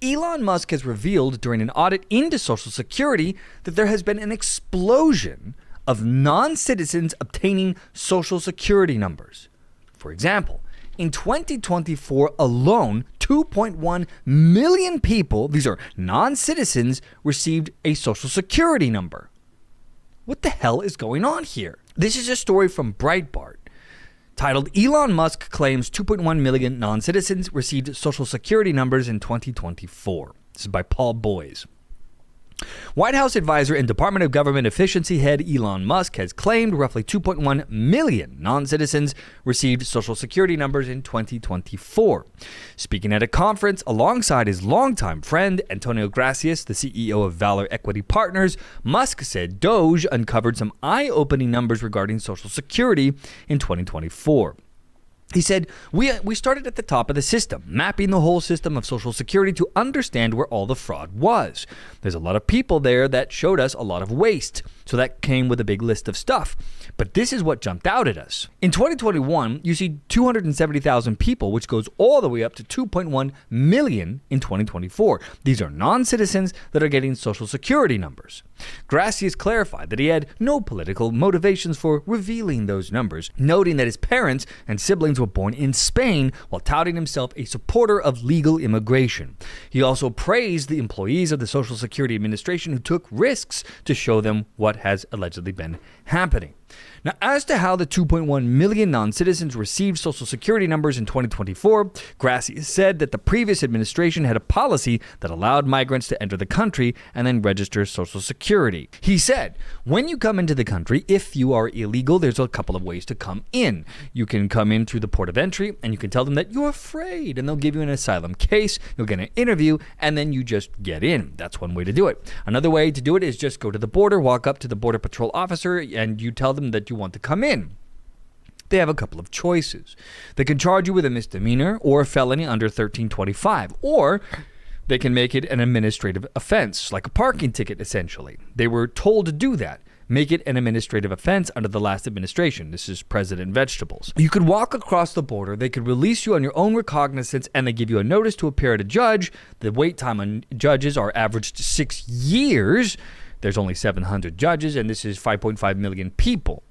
Elon Musk has revealed during an audit into Social Security that there has been an explosion of non-citizens obtaining Social Security numbers. For example, in 2024 alone, 2.1 million people, these are non-citizens, received a Social Security number. What the hell is going on here? This is a story from Breitbart titled Elon Musk Claims 2.1 Million Non-Citizens Received Social Security Numbers in 2024. This is by Paul Boyes. White House advisor and Department of Government Efficiency head Elon Musk has claimed roughly 2.1 million non-citizens received Social Security numbers in 2024. Speaking at a conference alongside his longtime friend Antonio Gracias, the CEO of Valor Equity Partners, Musk said DOGE uncovered some eye-opening numbers regarding Social Security in 2024. He said, we started at the top of the system, mapping the whole system of Social Security to understand where all the fraud was. There's a lot of people there that showed us a lot of waste. So that came with a big list of stuff. But this is what jumped out at us. In 2021, you see 270,000 people, which goes all the way up to 2.1 million in 2024. These are non-citizens that are getting Social Security numbers. Gracias clarified that he had no political motivations for revealing those numbers, noting that his parents and siblings were born in Spain while touting himself a supporter of legal immigration. He also praised the employees of the Social Security Administration who took risks to show them what has allegedly been happening. Now, as to how the 2.1 million non-citizens received Social Security numbers in 2024, Gracias said that the previous administration had a policy that allowed migrants to enter the country and then register Social Security. He said, when you come into the country, if you are illegal, there's a couple of ways to come in. You can come in through the port of entry and you can tell them that you're afraid and they'll give you an asylum case, you'll get an interview, and then you just get in. That's one way to do it. Another way to do it is just go to the border, walk up to the Border Patrol officer, and you tell them that you want to come in. They have a couple of choices. They can charge you with a misdemeanor or a felony under 1325, or they can make it an administrative offense, like a parking ticket, essentially. They were told to do that. Make it an administrative offense under the last administration. This is President Vegetables. You could walk across the border. They could release you on your own recognizance, and they give you a notice to appear at a judge. The wait time on judges are averaged 6 years. There's only 700 judges, and this is 5.5 million people.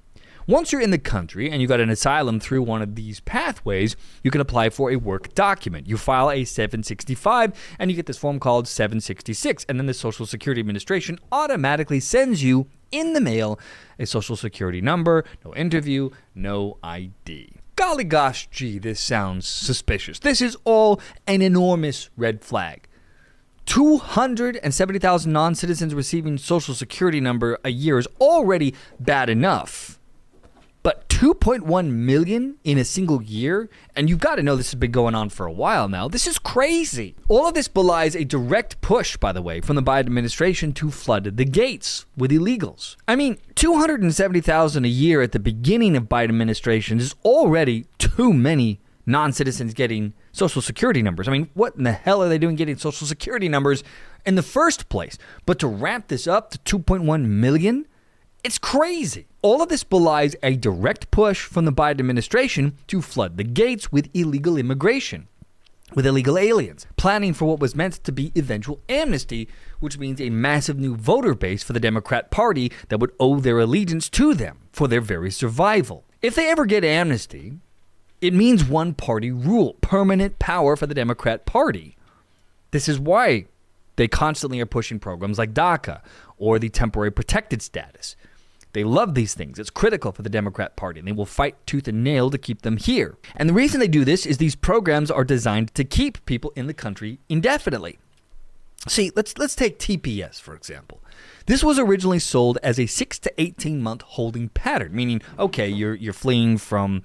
Once you're in the country and you got an asylum through one of these pathways, you can apply for a work document. You file a 765 and you get this form called 766, and then the Social Security Administration automatically sends you in the mail a Social Security number, no interview, no ID. Golly gosh, gee, this sounds suspicious. This is all an enormous red flag. 270,000 non-citizens receiving Social Security number a year is already bad enough. But 2.1 million in a single year? And you've got to know this has been going on for a while now. This is crazy. All of this belies a direct push, by the way, from the Biden administration to flood the gates with illegals. I mean, 270,000 a year at the beginning of Biden administration is already too many non-citizens getting Social Security numbers. I mean, what in the hell are they doing getting Social Security numbers in the first place? But to ramp this up to 2.1 million, it's crazy. All of this belies a direct push from the Biden administration to flood the gates with illegal immigration, with illegal aliens, planning for what was meant to be eventual amnesty, which means a massive new voter base for the Democrat Party that would owe their allegiance to them for their very survival. If they ever get amnesty, it means one-party rule, permanent power for the Democrat Party. This is why they constantly are pushing programs like DACA or the temporary protected status. They love these things. It's critical for the Democrat Party, and they will fight tooth and nail to keep them here. And the reason they do this is these programs are designed to keep people in the country indefinitely. See, let's take TPS, for example. This was originally sold as a 6 to 18 month holding pattern, meaning, okay, you're fleeing from,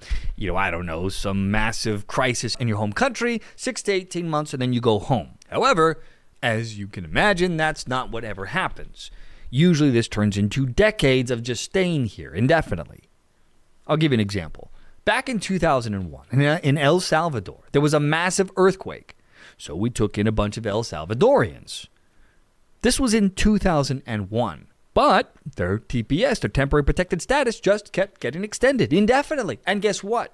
some massive crisis in your home country, 6 to 18 months, and then you go home. However, as you can imagine, that's not what ever happens. Usually this turns into decades of just staying here indefinitely. I'll give you an example. Back in 2001, in El Salvador, there was a massive earthquake. So we took in a bunch of El Salvadorians. This was in 2001. But their TPS, their temporary protected status, just kept getting extended indefinitely. And guess what?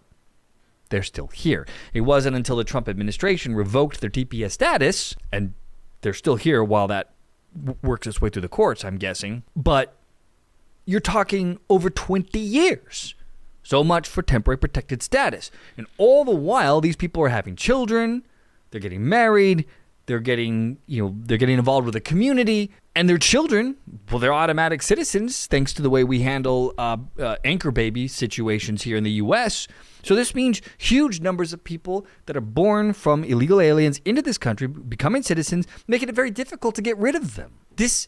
They're still here. It wasn't until the Trump administration revoked their TPS status and they're still here while that works its way through the courts, I'm guessing. But you're talking over 20 years. So much for temporary protected status. And all the while, these people are having children, they're getting married, they're getting involved with the community, and their children, well, they're automatic citizens thanks to the way we handle anchor baby situations here in the U.S. So this means huge numbers of people that are born from illegal aliens into this country, becoming citizens, making it very difficult to get rid of them. This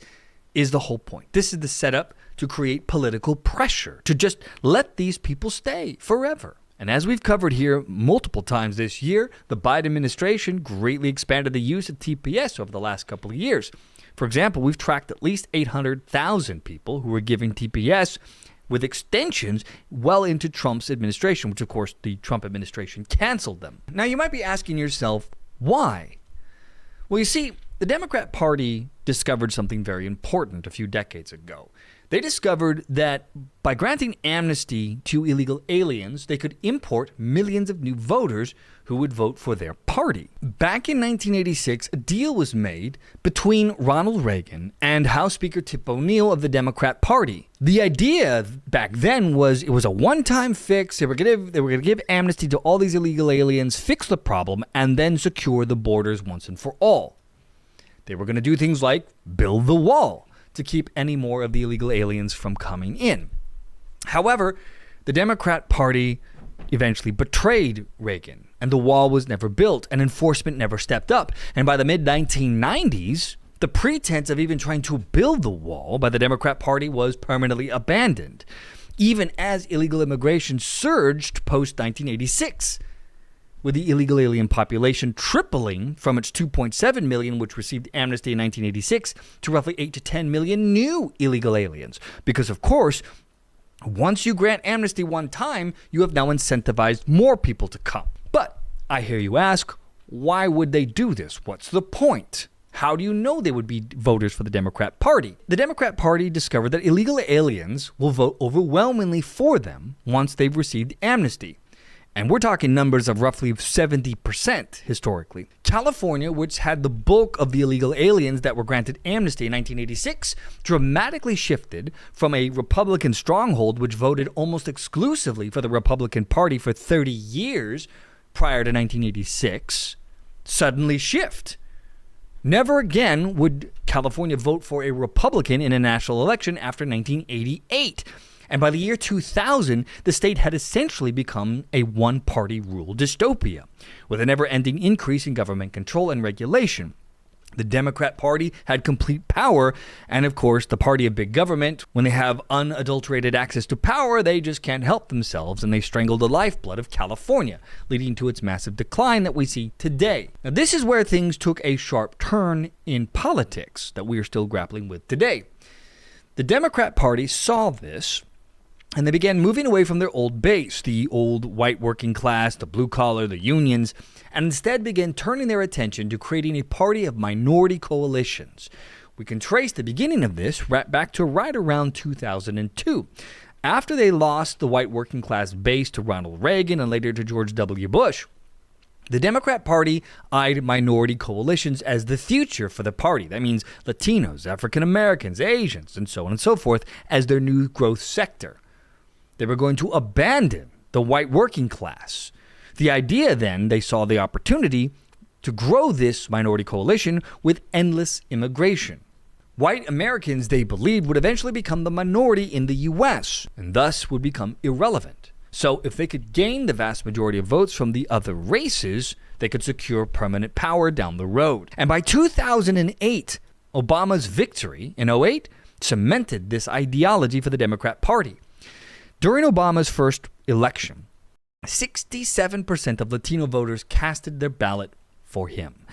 is the whole point. This is the setup to create political pressure, to just let these people stay forever. And as we've covered here multiple times this year, the Biden administration greatly expanded the use of TPS over the last couple of years. For example, we've tracked at least 800,000 people who were given TPS with extensions well into Trump's administration, which of course the Trump administration canceled them. Now you might be asking yourself, why? Well, you see, the Democrat Party discovered something very important a few decades ago. They discovered that by granting amnesty to illegal aliens, they could import millions of new voters who would vote for their party. Back in 1986, a deal was made between Ronald Reagan and House Speaker Tip O'Neill of the Democrat Party. The idea back then was it was a one-time fix. They were going to give amnesty to all these illegal aliens, fix the problem, and then secure the borders once and for all. They were going to do things like build the wall to keep any more of the illegal aliens from coming in. However, the Democrat Party eventually betrayed Reagan, and the wall was never built, and enforcement never stepped up. And by the mid-1990s, the pretense of even trying to build the wall by the Democrat Party was permanently abandoned, even as illegal immigration surged post-1986. With the illegal alien population tripling from its 2.7 million, which received amnesty in 1986, to roughly 8 to 10 million new illegal aliens. Because, of course, once you grant amnesty one time, you have now incentivized more people to come. But I hear you ask, why would they do this? What's the point? How do you know they would be voters for the Democrat Party? The Democrat Party discovered that illegal aliens will vote overwhelmingly for them once they've received amnesty. And we're talking numbers of roughly 70% historically. California, which had the bulk of the illegal aliens that were granted amnesty in 1986, dramatically shifted from a Republican stronghold, which voted almost exclusively for the Republican Party for 30 years prior to 1986, suddenly shift. Never again would California vote for a Republican in a national election after 1988. And by the year 2000, the state had essentially become a one-party rule dystopia, with a never-ending increase in government control and regulation. The Democrat Party had complete power, and of course, the party of big government, when they have unadulterated access to power, they just can't help themselves, and they strangled the lifeblood of California, leading to its massive decline that we see today. Now, this is where things took a sharp turn in politics that we are still grappling with today. The Democrat Party saw this, and they began moving away from their old base, the old white working class, the blue collar, the unions, and instead began turning their attention to creating a party of minority coalitions. We can trace the beginning of this back to right around 2002. After they lost the white working class base to Ronald Reagan and later to George W. Bush, the Democrat Party eyed minority coalitions as the future for the party. That means Latinos, African Americans, Asians, and so on and so forth as their new growth sector. They were going to abandon the white working class. The idea then, they saw the opportunity to grow this minority coalition with endless immigration. White Americans, they believed, would eventually become the minority in the U.S. and thus would become irrelevant. So if they could gain the vast majority of votes from the other races, they could secure permanent power down the road. And by 2008, Obama's victory in 2008 cemented this ideology for the Democrat Party. During Obama's first election, 67% of Latino voters casted their ballot for him.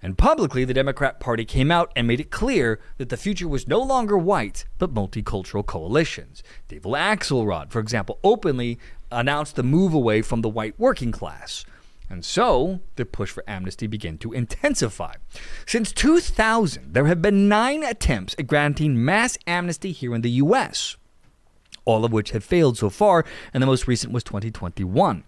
And publicly, the Democrat Party came out and made it clear that the future was no longer white, but multicultural coalitions. David Axelrod, for example, openly announced the move away from the white working class. And so, the push for amnesty began to intensify. Since 2000, there have been 9 attempts at granting mass amnesty here in the U.S., all of which have failed so far, and the most recent was 2021.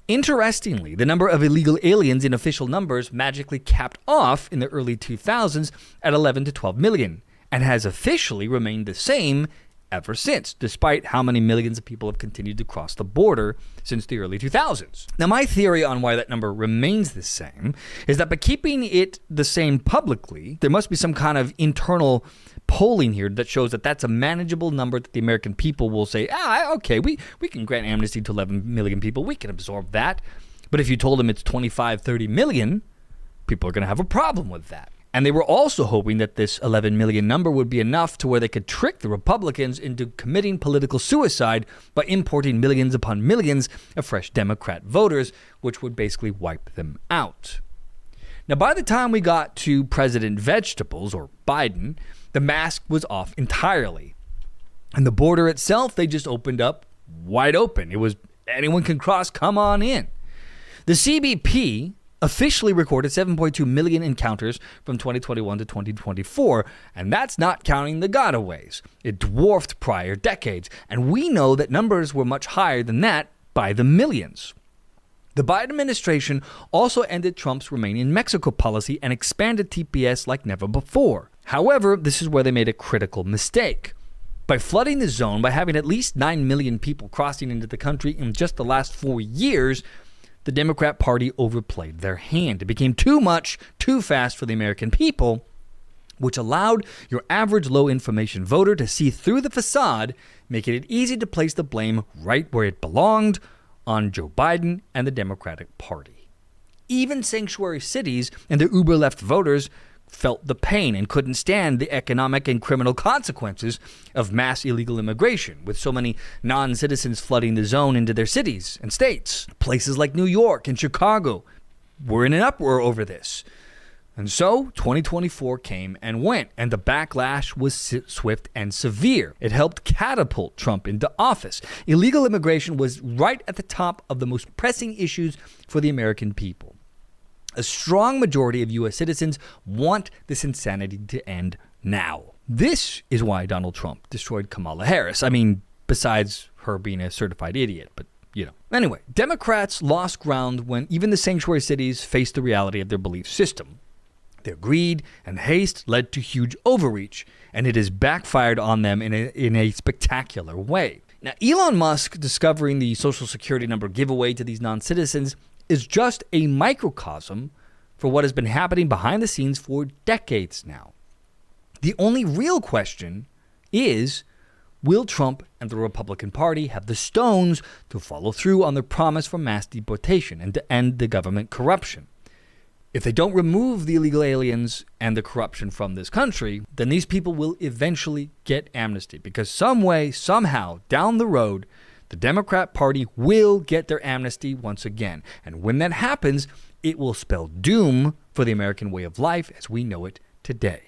Interestingly, the number of illegal aliens in official numbers magically capped off in the early 2000s at 11 to 12 million and has officially remained the same ever since, despite how many millions of people have continued to cross the border since the early 2000s. Now, my theory on why that number remains the same is that by keeping it the same publicly, there must be some kind of internal polling here that shows that that's a manageable number that the American people will say, okay, we can grant amnesty to 11 million people. We can absorb that. But if you told them it's 25, 30 million, people are going to have a problem with that. And they were also hoping that this 11 million number would be enough to where they could trick the Republicans into committing political suicide by importing millions upon millions of fresh Democrat voters, which would basically wipe them out. Now, by the time we got to President Vegetables, or Biden, the mask was off entirely. And the border itself, they just opened up wide open. It was anyone can cross, come on in. The CBP officially recorded 7.2 million encounters from 2021 to 2024, and that's not counting the gotaways. It dwarfed prior decades, and we know that numbers were much higher than that by the millions. The Biden administration also ended Trump's Remain in Mexico policy and expanded TPS like never before. However, this is where they made a critical mistake. By flooding the zone, by having at least 9 million people crossing into the country in just the last 4 years, the Democrat Party overplayed their hand. It became too much, too fast for the American people, which allowed your average low-information voter to see through the facade, making it easy to place the blame right where it belonged, on Joe Biden and the Democratic Party. Even sanctuary cities and their uber-left voters felt the pain and couldn't stand the economic and criminal consequences of mass illegal immigration, with so many non-citizens flooding the zone into their cities and states. Places like New York and Chicago were in an uproar over this. And so 2024 came and went, and the backlash was swift and severe. It helped catapult Trump into office. Illegal immigration was right at the top of the most pressing issues for the American people. A strong majority of U.S. citizens want this insanity to end now. This is why Donald Trump destroyed Kamala Harris. I mean, besides her being a certified idiot, but you know. Anyway, Democrats lost ground when even the sanctuary cities faced the reality of their belief system. Their greed and haste led to huge overreach, and it has backfired on them in a spectacular way. Now, Elon Musk discovering the Social Security number giveaway to these non-citizens is just a microcosm for what has been happening behind the scenes for decades now. The only real question is, will Trump and the Republican Party have the stones to follow through on their promise for mass deportation and to end the government corruption? If they don't remove the illegal aliens and the corruption from this country, then these people will eventually get amnesty, because some way, somehow, down the road, the Democrat Party will get their amnesty once again. And when that happens, it will spell doom for the American way of life as we know it today.